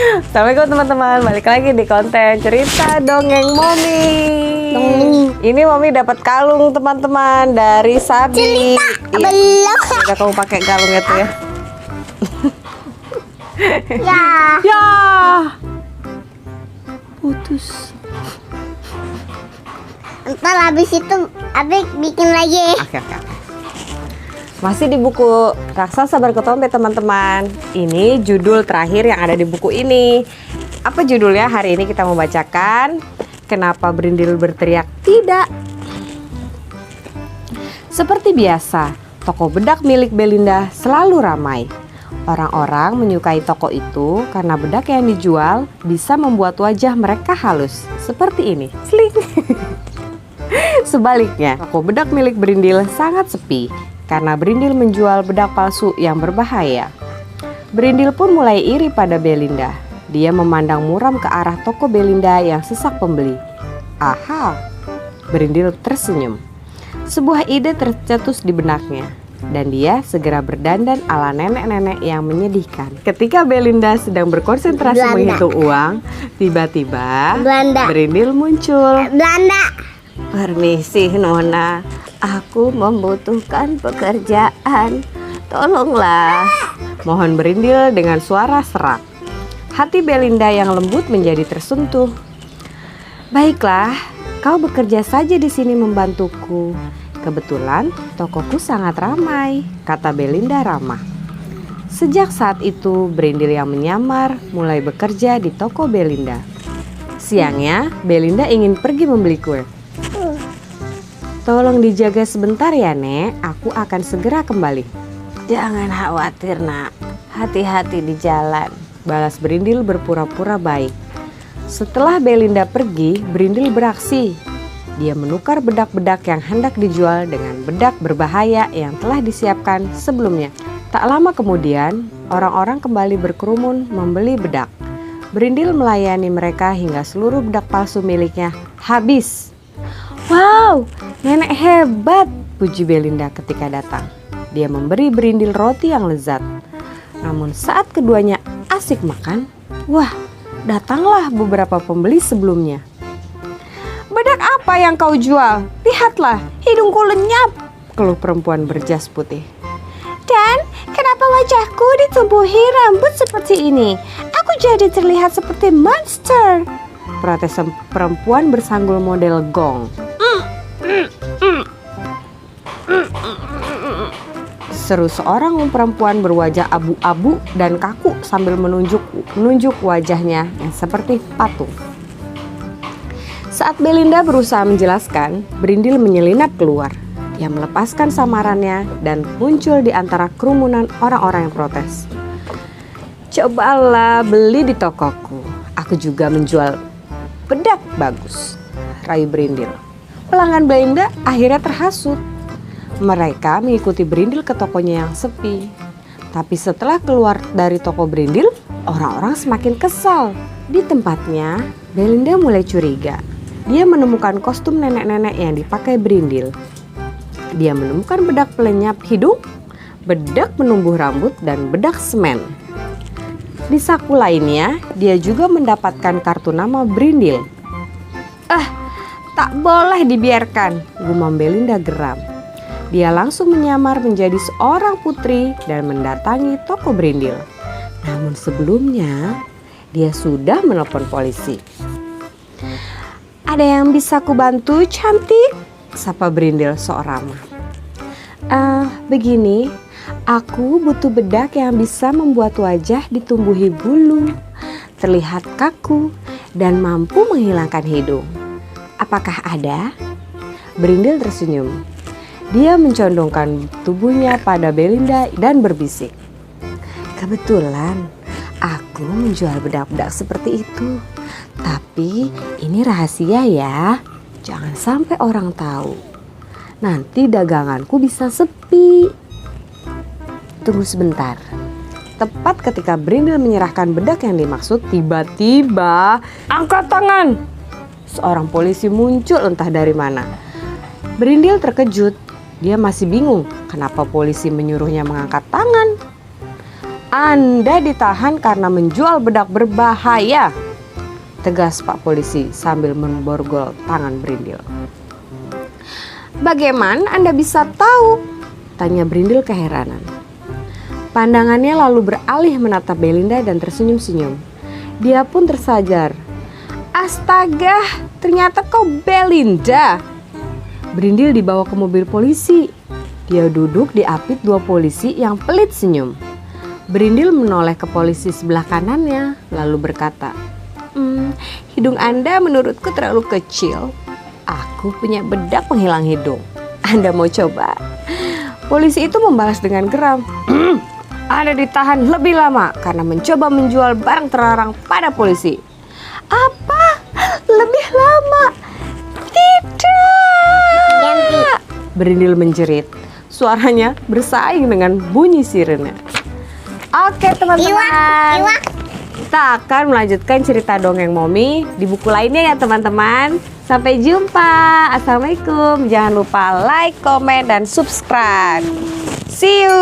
Assalamualaikum teman-teman, balik lagi di konten cerita dongeng Momi. Ini Momi dapat kalung teman-teman dari Sabi. Belum. Udah kamu pakai kalung itu ya? Ya. Ya, putus. Ntar habis itu Abik bikin lagi. Oke. Masih di buku Raksasa Berketombe teman-teman. Ini judul terakhir yang ada di buku ini. Apa judulnya? Hari ini kita membacakan Kenapa Berindil Berteriak Tidak. Seperti biasa, toko bedak milik Belinda selalu ramai. Orang-orang menyukai toko itu karena bedak yang dijual bisa membuat wajah mereka halus. Seperti ini. Sling. Sebaliknya, toko bedak milik Berindil sangat sepi karena Berindil menjual bedak palsu yang berbahaya. Berindil pun mulai iri pada Belinda. Dia memandang muram ke arah toko Belinda yang sesak pembeli. Aha, Berindil tersenyum. Sebuah ide tercetus di benaknya, dan dia segera berdandan ala nenek-nenek yang menyedihkan. Ketika Belinda sedang berkonsentrasi menghitung uang, tiba-tiba Berindil muncul. Belanda. Permisi Nona, aku membutuhkan pekerjaan. Tolonglah. Mohon Berindil dengan suara serak. Hati Belinda yang lembut menjadi tersentuh. Baiklah, kau bekerja saja di sini membantuku. Kebetulan tokoku sangat ramai, kata Belinda ramah. Sejak saat itu, Berindil yang menyamar mulai bekerja di toko Belinda. Siangnya, Belinda ingin pergi membeli kue. Tolong dijaga sebentar ya, Nek. Aku akan segera kembali. Jangan khawatir, Nak. Hati-hati di jalan, balas Berindil berpura-pura baik. Setelah Belinda pergi, Berindil beraksi. Dia menukar bedak-bedak yang hendak dijual dengan bedak berbahaya yang telah disiapkan sebelumnya. Tak lama kemudian, orang-orang kembali berkerumun membeli bedak. Berindil melayani mereka hingga seluruh bedak palsu miliknya habis. Wow, nenek hebat, puji Belinda ketika datang. Dia memberi Berindil roti yang lezat. Namun saat keduanya asik makan, wah, datanglah beberapa pembeli sebelumnya. Bedak apa yang kau jual? Lihatlah, hidungku lenyap, keluh perempuan berjas putih. Dan kenapa wajahku ditumbuhi rambut seperti ini? Aku jadi terlihat seperti monster, protes perempuan bersanggul model gong. Seru seorang perempuan berwajah abu-abu dan kaku sambil menunjuk wajahnya yang seperti patung. Saat Belinda berusaha menjelaskan, Berindil menyelinap keluar. Dia melepaskan samarannya dan muncul di antara kerumunan orang-orang yang protes. Cobalah beli di tokoku. Aku juga menjual bedak bagus, rayu Berindil. Pelanggan Belinda akhirnya terhasut. Mereka mengikuti Berindil ke tokonya yang sepi. Tapi setelah keluar dari toko Berindil, orang-orang semakin kesal. Di tempatnya, Belinda mulai curiga. Dia menemukan kostum nenek-nenek yang dipakai Berindil. Dia menemukan bedak pelenyap hidung, bedak penumbuh rambut, dan bedak semen. Di saku lainnya, dia juga mendapatkan kartu nama Berindil. Tak boleh dibiarkan, gumam Belinda geram. Dia langsung menyamar menjadi seorang putri dan mendatangi toko Berindil. Namun sebelumnya, dia sudah menelpon polisi. Ada yang bisa kubantu, cantik? Sapa Berindil sok ramah. Begini, aku butuh bedak yang bisa membuat wajah ditumbuhi bulu, terlihat kaku, dan mampu menghilangkan hidung. Apakah ada? Berindil tersenyum. Dia mencondongkan tubuhnya pada Belinda dan berbisik. Kebetulan aku menjual bedak-bedak seperti itu. Tapi ini rahasia ya. Jangan sampai orang tahu. Nanti daganganku bisa sepi. Tunggu sebentar. Tepat ketika Berindil menyerahkan bedak yang dimaksud, tiba-tiba angkat tangan. Seorang polisi muncul entah dari mana. Berindil terkejut. Dia masih bingung kenapa polisi menyuruhnya mengangkat tangan. Anda ditahan karena menjual bedak berbahaya, tegas Pak Polisi sambil memborgol tangan Berindil. Bagaimana Anda bisa tahu? Tanya Berindil keheranan. Pandangannya lalu beralih menatap Belinda dan tersenyum-senyum. Dia pun tersajar. Astaga, ternyata kau Belinda. Berindil dibawa ke mobil polisi. Dia duduk diapit dua polisi yang pelit senyum. Berindil menoleh ke polisi sebelah kanannya, lalu berkata, hidung Anda menurutku terlalu kecil. Aku punya bedak penghilang hidung. Anda mau coba? Polisi itu membalas dengan geram. Anda ditahan lebih lama karena mencoba menjual barang terlarang pada polisi. Apa? Lebih lama? Tidak! Berindil menjerit. Suaranya bersaing dengan bunyi sirene. Oke teman-teman, kita akan melanjutkan cerita dongeng Momi di buku lainnya ya teman-teman. Sampai jumpa. Assalamualaikum. Jangan lupa like, komen, dan subscribe. See you.